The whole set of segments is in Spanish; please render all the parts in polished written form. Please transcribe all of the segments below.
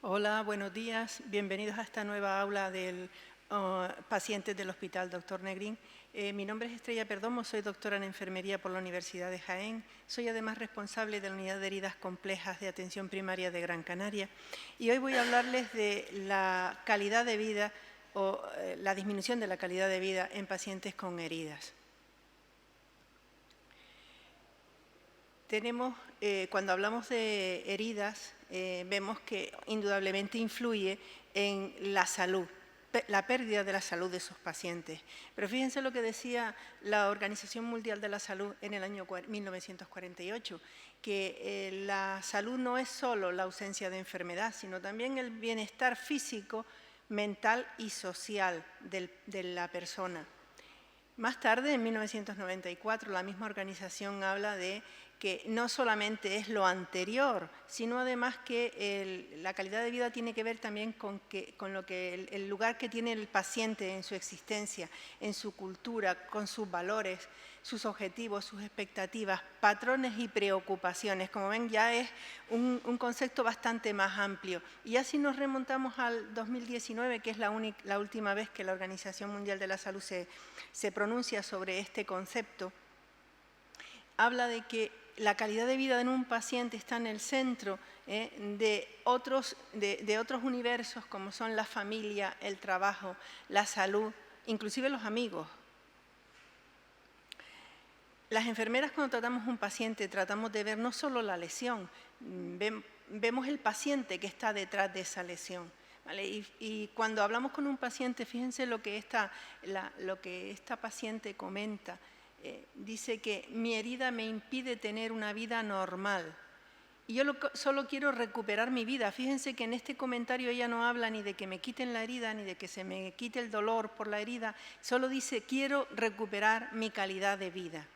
Hola, buenos días. Bienvenidos a esta nueva aula del pacientes del Hospital Dr. Negrín. Mi nombre es Estrella Perdomo, soy doctora en enfermería por la Universidad de Jaén. Soy además responsable de la unidad de heridas complejas de atención primaria de Gran Canaria. Y hoy voy a hablarles de la calidad de vida o la disminución de la calidad de vida en pacientes con heridas. Cuando hablamos de heridas, vemos que indudablemente influye en la salud, la pérdida de la salud de esos pacientes. Pero fíjense lo que decía la Organización Mundial de la Salud en el año 1948, que la salud no es solo la ausencia de enfermedad, sino también el bienestar físico, mental y social de la persona. Más tarde, en 1994, la misma organización habla de que no solamente es lo anterior, sino además que la calidad de vida tiene que ver también con el lugar que tiene el paciente en su existencia, en su cultura, con sus valores, sus objetivos, sus expectativas, patrones y preocupaciones. Como ven, ya es un concepto bastante más amplio. Y así nos remontamos al 2019, que es la última vez que la Organización Mundial de la Salud se pronuncia sobre este concepto. Habla de que la calidad de vida de un paciente está en el centro de otros universos como son la familia, el trabajo, la salud, inclusive los amigos. Las enfermeras, cuando tratamos a un paciente, tratamos de ver no solo la lesión, vemos el paciente que está detrás de esa lesión. ¿Vale? Y cuando hablamos con un paciente, fíjense lo que esta paciente comenta. Dice que mi herida me impide tener una vida normal y yo solo quiero recuperar mi vida. Fíjense que en este comentario ella no habla ni de que me quiten la herida, ni de que se me quite el dolor por la herida, solo dice quiero recuperar mi calidad de vida.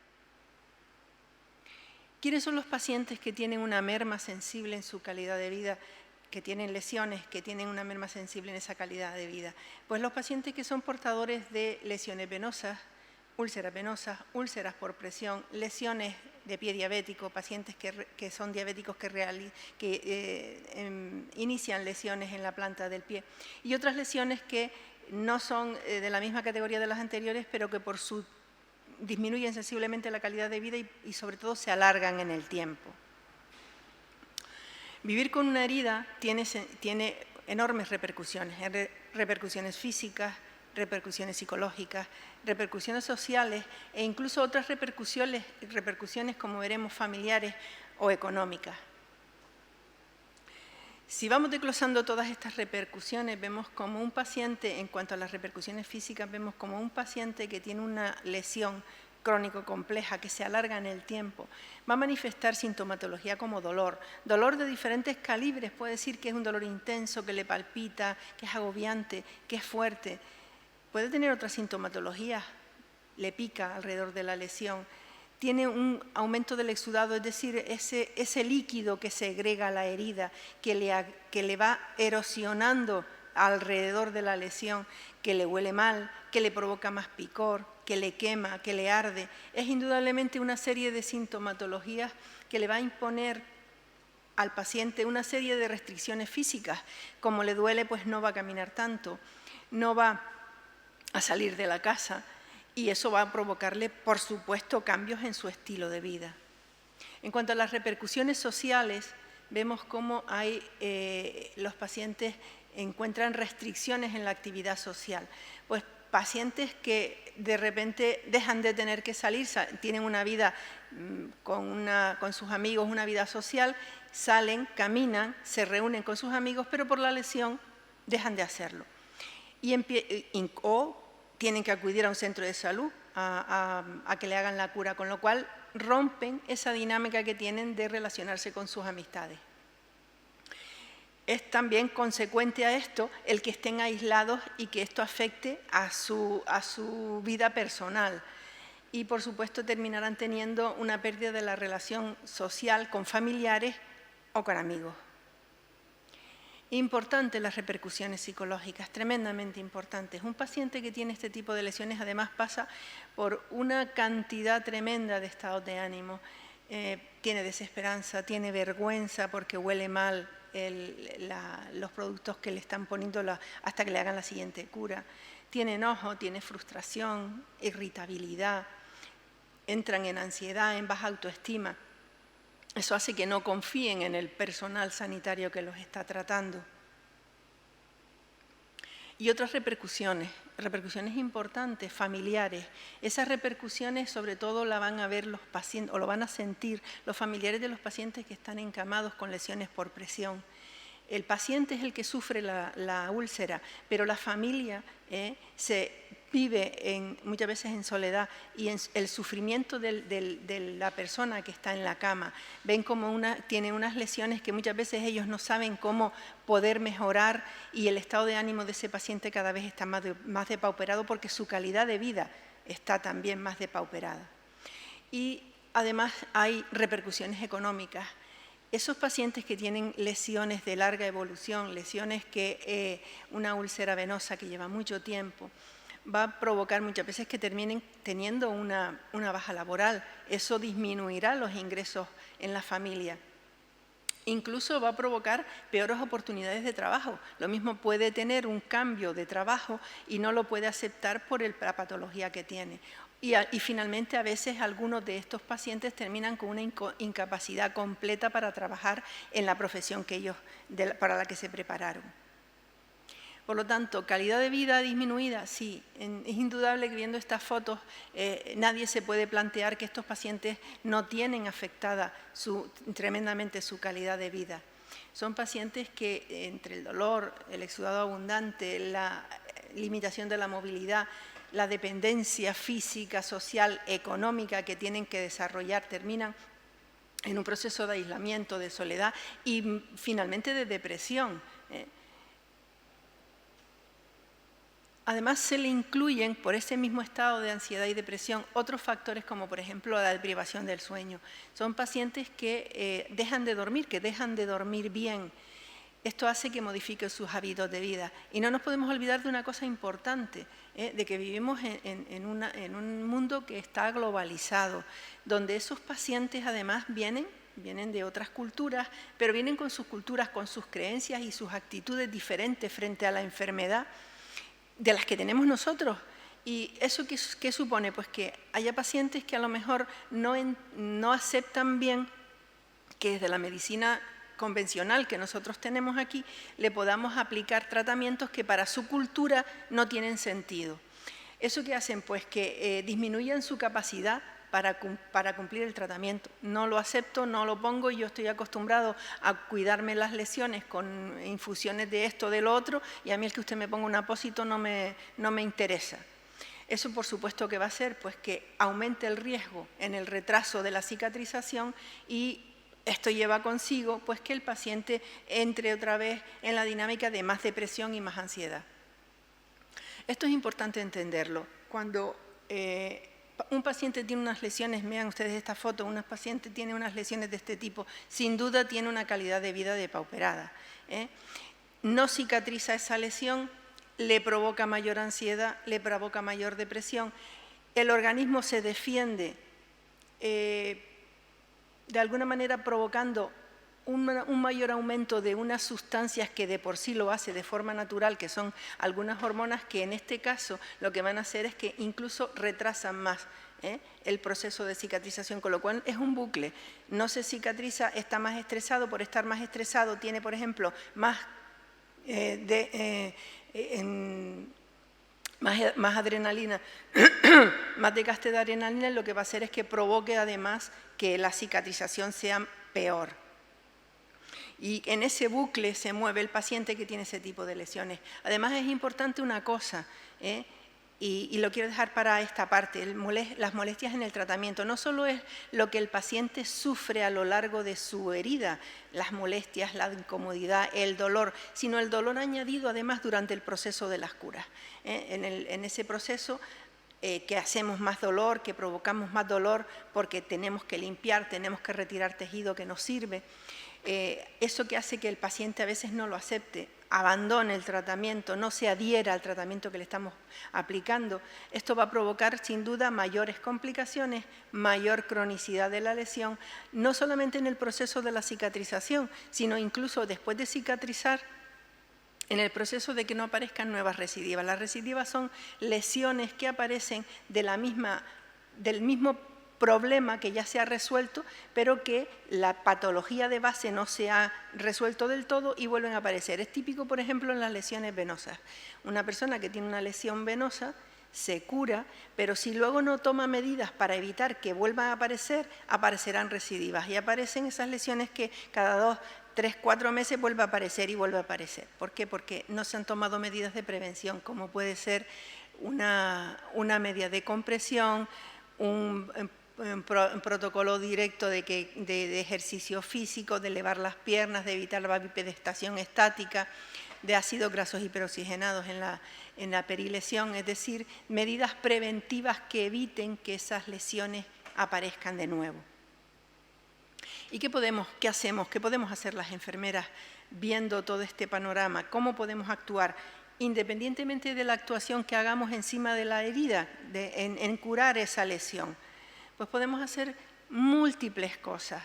¿Quiénes son los pacientes que tienen una merma sensible en su calidad de vida, que tienen lesiones, que tienen una merma sensible en esa calidad de vida? Pues los pacientes que son portadores de lesiones venosas, úlceras por presión, lesiones de pie diabético, pacientes que son diabéticos que inician lesiones en la planta del pie y otras lesiones que no son de la misma categoría de las anteriores, pero que por su disminuyen sensiblemente la calidad de vida y sobre todo se alargan en el tiempo. Vivir con una herida tiene enormes repercusiones físicas, repercusiones psicológicas, repercusiones sociales e incluso otras repercusiones como veremos familiares o económicas. Si vamos desglosando todas estas repercusiones, vemos como un paciente, en cuanto a las repercusiones físicas, vemos como un paciente que tiene una lesión crónico compleja que se alarga en el tiempo, va a manifestar sintomatología como dolor de diferentes calibres. Puede decir que es un dolor intenso, que le palpita, que es agobiante, que es fuerte. Puede tener otras sintomatologías, le pica alrededor de la lesión, tiene un aumento del exudado, es decir, ese líquido que segrega la herida, que le va erosionando alrededor de la lesión, que le huele mal, que le provoca más picor, que le quema, que le arde. Es indudablemente una serie de sintomatologías que le va a imponer al paciente una serie de restricciones físicas. Como le duele, pues no va a caminar tanto, no va a salir de la casa y eso va a provocarle, por supuesto, cambios en su estilo de vida. En cuanto a las repercusiones sociales, vemos cómo los pacientes encuentran restricciones en la actividad social. Pues pacientes que de repente dejan de tener que salir, tienen una vida con sus amigos, una vida social, salen, caminan, se reúnen con sus amigos, pero por la lesión dejan de hacerlo. O tienen que acudir a un centro de salud a que le hagan la cura, con lo cual rompen esa dinámica que tienen de relacionarse con sus amistades. Es también consecuente a esto el que estén aislados y que esto afecte a su vida personal. Y por supuesto terminarán teniendo una pérdida de la relación social con familiares o con amigos. Importantes las repercusiones psicológicas, tremendamente importantes. Un paciente que tiene este tipo de lesiones además pasa por una cantidad tremenda de estados de ánimo. Tiene desesperanza, tiene vergüenza porque huele mal, los productos que le están poniendo hasta que le hagan la siguiente cura. Tiene enojo, tiene frustración, irritabilidad, entran en ansiedad, en baja autoestima. Eso hace que no confíen en el personal sanitario que los está tratando. Y otras repercusiones importantes, familiares. Esas repercusiones sobre todo la van a ver los pacientes, o lo van a sentir los familiares de los pacientes que están encamados con lesiones por presión. El paciente es el que sufre la úlcera, pero la familia se vive muchas veces en soledad, y en el sufrimiento de la persona que está en la cama. Ven como tiene unas lesiones que muchas veces ellos no saben cómo poder mejorar, y el estado de ánimo de ese paciente cada vez está más depauperado, porque su calidad de vida está también más depauperada. Y además hay repercusiones económicas. Esos pacientes que tienen lesiones de larga evolución, lesiones que una úlcera venosa que lleva mucho tiempo, va a provocar muchas veces que terminen teniendo una baja laboral. Eso disminuirá los ingresos en la familia. Incluso va a provocar peores oportunidades de trabajo. Lo mismo, puede tener un cambio de trabajo y no lo puede aceptar por la patología que tiene. Y finalmente, a veces algunos de estos pacientes terminan con una incapacidad completa para trabajar en la profesión para la que se prepararon. Por lo tanto, calidad de vida disminuida, sí. Es indudable que viendo estas fotos nadie se puede plantear que estos pacientes no tienen afectada tremendamente su calidad de vida. Son pacientes que entre el dolor, el exudado abundante, la limitación de la movilidad, la dependencia física, social, económica que tienen que desarrollar, terminan en un proceso de aislamiento, de soledad y finalmente de depresión. Además, se le incluyen, por ese mismo estado de ansiedad y depresión, otros factores como, por ejemplo, la privación del sueño. Son pacientes que dejan de dormir bien. Esto hace que modifique sus hábitos de vida. Y no nos podemos olvidar de una cosa importante, de que vivimos en un mundo que está globalizado, donde esos pacientes además vienen de otras culturas, pero vienen con sus culturas, con sus creencias y sus actitudes diferentes frente a la enfermedad de las que tenemos nosotros. ¿Y eso qué supone? Pues que haya pacientes que a lo mejor no aceptan bien que desde la medicina convencional que nosotros tenemos aquí le podamos aplicar tratamientos que para su cultura no tienen sentido. ¿Eso qué hacen? Pues que disminuyan su capacidad para cumplir el tratamiento. No lo acepto, no lo pongo, y yo estoy acostumbrado a cuidarme las lesiones con infusiones de esto, de lo otro, y a mí el que usted me ponga un apósito no me interesa. Eso, por supuesto, que va a hacer pues que aumente el riesgo en el retraso de la cicatrización, y esto lleva consigo pues que el paciente entre otra vez en la dinámica de más depresión y más ansiedad. Esto es importante entenderlo. Cuando un paciente tiene unas lesiones, vean ustedes esta foto, un paciente tiene unas lesiones de este tipo, sin duda tiene una calidad de vida depauperada. No cicatriza esa lesión, le provoca mayor ansiedad, le provoca mayor depresión, el organismo se defiende de alguna manera provocando un mayor aumento de unas sustancias que de por sí lo hace de forma natural, que son algunas hormonas que en este caso lo que van a hacer es que incluso retrasan más el proceso de cicatrización, con lo cual es un bucle. No se cicatriza, está más estresado, por estar más estresado tiene, por ejemplo, más adrenalina, más desgaste de adrenalina, lo que va a hacer es que provoque además que la cicatrización sea peor. Y en ese bucle se mueve el paciente que tiene ese tipo de lesiones. Además, es importante una cosa, y lo quiero dejar para esta parte, las molestias en el tratamiento. No solo es lo que el paciente sufre a lo largo de su herida, las molestias, la incomodidad, el dolor, sino el dolor añadido además durante el proceso de las curas. En ese proceso que hacemos más dolor, que provocamos más dolor porque tenemos que limpiar, tenemos que retirar tejido que nos sirve. Eso que hace que el paciente a veces no lo acepte. abandone el tratamiento, no se adhiera al tratamiento que le estamos aplicando, esto va a provocar sin duda mayores complicaciones, mayor cronicidad de la lesión, no solamente en el proceso de la cicatrización, sino incluso después de cicatrizar, en el proceso de que no aparezcan nuevas recidivas. Las recidivas son lesiones que aparecen del mismo problema que ya se ha resuelto, pero que la patología de base no se ha resuelto del todo y vuelven a aparecer. Es típico, por ejemplo, en las lesiones venosas. Una persona que tiene una lesión venosa se cura, pero si luego no toma medidas para evitar que vuelvan a aparecer, aparecerán recidivas. Y aparecen esas lesiones que cada 2, 3, 4 meses vuelve a aparecer y vuelve a aparecer. ¿Por qué? Porque no se han tomado medidas de prevención, como puede ser una media de compresión, un protocolo directo de ejercicio físico, de elevar las piernas, de evitar la bipedestación estática, de ácidos grasos hiperoxigenados en la perilesión, es decir, medidas preventivas que eviten que esas lesiones aparezcan de nuevo. ¿Y qué hacemos? ¿Qué podemos hacer las enfermeras viendo todo este panorama? ¿Cómo podemos actuar? Independientemente de la actuación que hagamos encima de la herida, en curar esa lesión, pues podemos hacer múltiples cosas.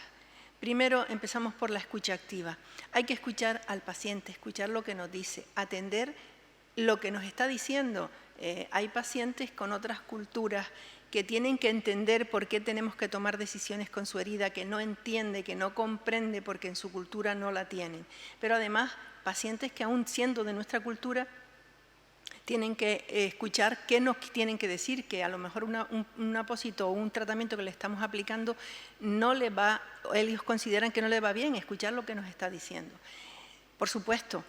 Primero, empezamos por la escucha activa. Hay que escuchar al paciente, escuchar lo que nos dice, atender lo que nos está diciendo. Hay pacientes con otras culturas que tienen que entender por qué tenemos que tomar decisiones con su herida, que no entiende, que no comprende porque en su cultura no la tienen. Pero además, pacientes que aún siendo de nuestra cultura, tienen que escuchar qué nos tienen que decir, que a lo mejor un apósito o un tratamiento que le estamos aplicando no le va, ellos consideran que no le va bien, escuchar lo que nos está diciendo. Por supuesto,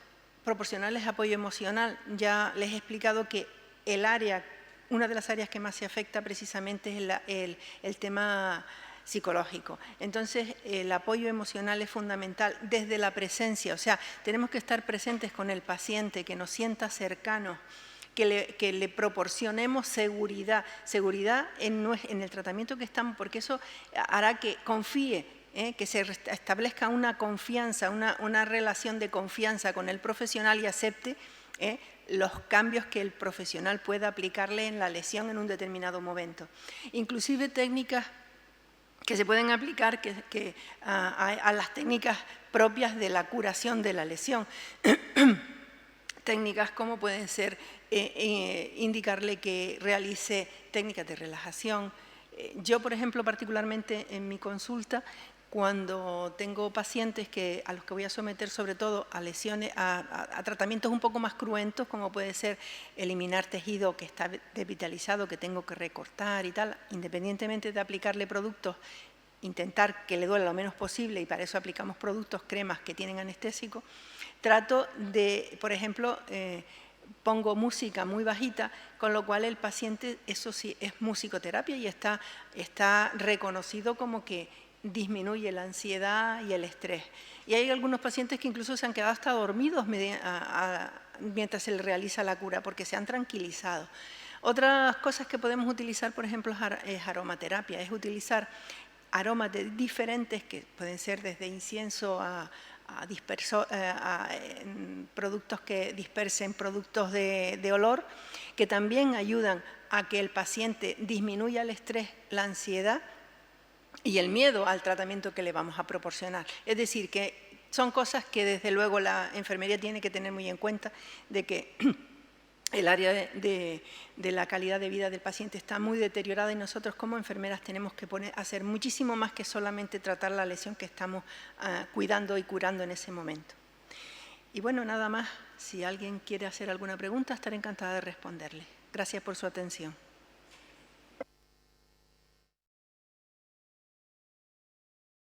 proporcionarles apoyo emocional. Ya les he explicado que una de las áreas que más se afecta precisamente es el tema psicológico. Entonces, el apoyo emocional es fundamental desde la presencia, o sea, tenemos que estar presentes con el paciente, que nos sienta cercanos, que le proporcionemos seguridad en el tratamiento que estamos, porque eso hará que confíe, que se establezca una confianza, una relación de confianza con el profesional y acepte los cambios que el profesional pueda aplicarle en la lesión en un determinado momento. Inclusive técnicas que se pueden aplicar a las técnicas propias de la curación de la lesión. Técnicas como pueden ser indicarle que realice técnicas de relajación. Yo, por ejemplo, particularmente en mi consulta, cuando tengo pacientes a los que voy a someter sobre todo a lesiones, a tratamientos un poco más cruentos, como puede ser eliminar tejido que está desvitalizado, que tengo que recortar y tal, independientemente de aplicarle productos, intentar que le duela lo menos posible y para eso aplicamos productos, cremas que tienen anestésico, trato de, por ejemplo, pongo música muy bajita, con lo cual el paciente, eso sí, es musicoterapia y está reconocido como que disminuye la ansiedad y el estrés. Y hay algunos pacientes que incluso se han quedado hasta dormidos mientras se les realiza la cura, porque se han tranquilizado. Otras cosas que podemos utilizar, por ejemplo, es aromaterapia, es utilizar aromas diferentes, que pueden ser desde incienso a productos que dispersen productos de olor, que también ayudan a que el paciente disminuya el estrés, la ansiedad y el miedo al tratamiento que le vamos a proporcionar. Es decir, que son cosas que desde luego la enfermería tiene que tener muy en cuenta, de que el área de la calidad de vida del paciente está muy deteriorada y nosotros como enfermeras tenemos que hacer muchísimo más que solamente tratar la lesión que estamos cuidando y curando en ese momento. Y bueno, nada más, si alguien quiere hacer alguna pregunta, estaré encantada de responderle. Gracias por su atención.